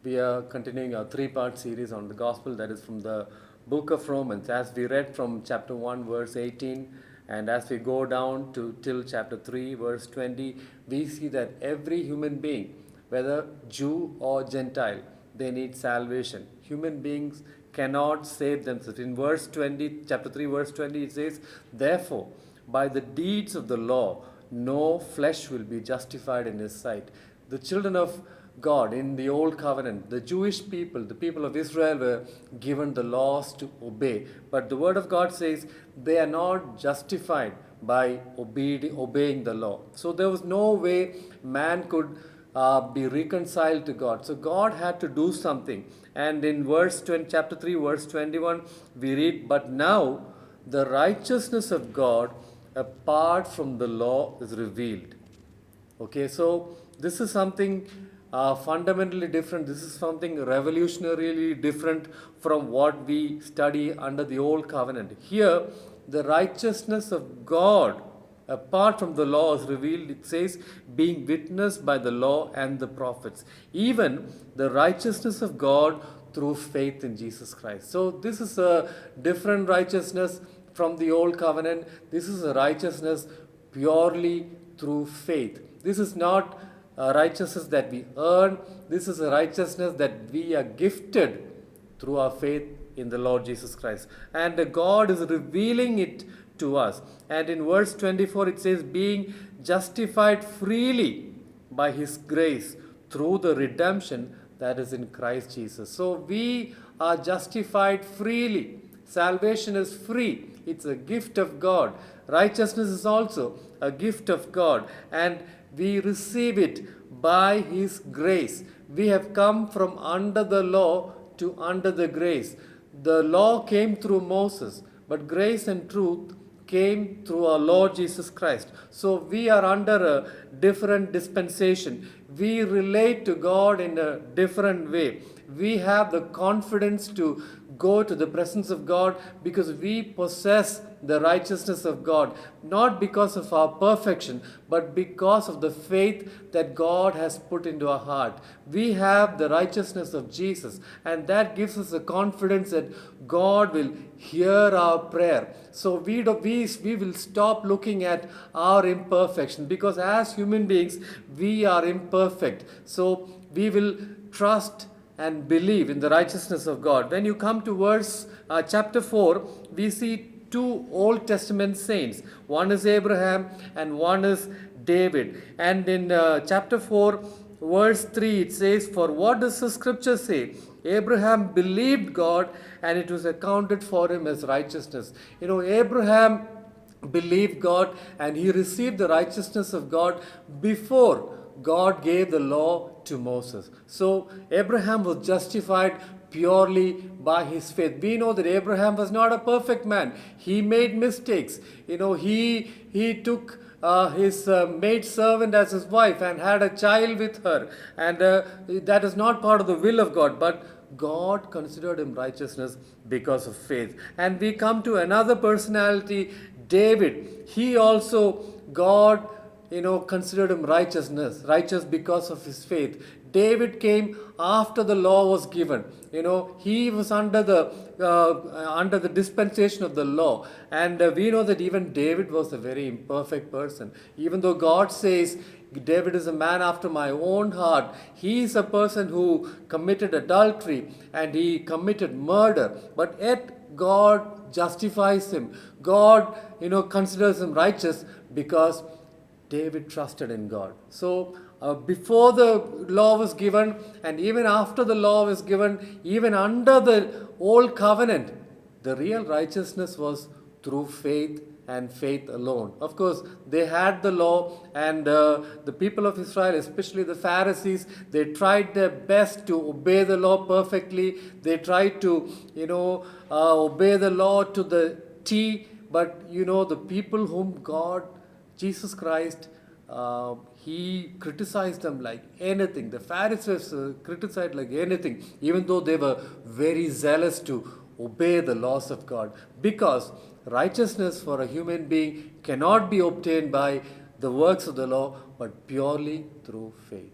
We are continuing our three-part series on the gospel, that is from the book of Romans. As we read from chapter 1, verse 18, and as we go down to till chapter 3, verse 20, we see that every human being, whether Jew or Gentile, they need salvation. Human beings cannot save themselves. In verse 20, chapter 3, verse 20, it says, "Therefore, by the deeds of the law, no flesh will be justified in his sight." The children of God in the old covenant, the Jewish people, the people of Israel were given the laws to obey. But the word of God says they are not justified by obeying the law. So there was no way man could be reconciled to God. So God had to do something. And in chapter 3, verse 21, we read, "But now the righteousness of God apart from the law is revealed." Okay, so this is something fundamentally different. This is something revolutionarily different from what we study under the old covenant. Here, the righteousness of God apart from the law is revealed. It says, being witnessed by the law and the prophets, even the righteousness of God through faith in Jesus Christ. So this is a different righteousness from the old covenant. This is a righteousness purely through faith. This is not a righteousness that we earn. This is a righteousness that we are gifted through our faith in the Lord Jesus Christ. And God is revealing it to us. And in verse 24 it says, being justified freely by His grace through the redemption that is in Christ Jesus. So we are justified freely. Salvation is free. It's a gift of God. Righteousness is also a gift of God. And we receive it by His grace. We have come from under the law to under the grace. The law came through Moses, but grace and truth came through our Lord Jesus Christ. So we are under a different dispensation. We relate to God in a different way. We have the confidence to go to the presence of God because we possess the righteousness of God, not because of our perfection, but because of the faith that God has put into our heart. We have the righteousness of Jesus, and that gives us the confidence that God will hear our prayer. So we will stop looking at our imperfection, because as human beings, we are imperfect. So we will trust and believe in the righteousness of God. When you come to chapter 4, we see two Old Testament saints. One is Abraham and one is David. And in chapter 4, verse 3, it says, "For what does the scripture say? Abraham believed God and it was accounted for him as righteousness." You know, Abraham believed God and he received the righteousness of God before God gave the law to Moses. So Abraham was justified purely by his faith. We know that Abraham was not a perfect man. He made mistakes. You know, he took his maid servant as his wife and had a child with her. And that is not part of the will of God. But God considered him righteousness because of faith. And we come to another personality, David. He also, God, considered him righteous because of his faith. David came after the law was given. He was under the dispensation of the law. And we know that even David was a very imperfect person. Even though God says, David is a man after my own heart, he is a person who committed adultery and he committed murder. But yet God justifies him. God, considers him righteous because David trusted in God. So before the law was given, and even after the law was given, even under the old covenant, the real righteousness was through faith and faith alone. Of course, they had the law, and the people of Israel, especially the Pharisees, they tried their best to obey the law perfectly. They tried to, obey the law to the T. But, the people whom God, Jesus Christ, He criticized them like anything. The Pharisees criticized like anything, even though they were very zealous to obey the laws of God. Because righteousness for a human being cannot be obtained by the works of the law, but purely through faith.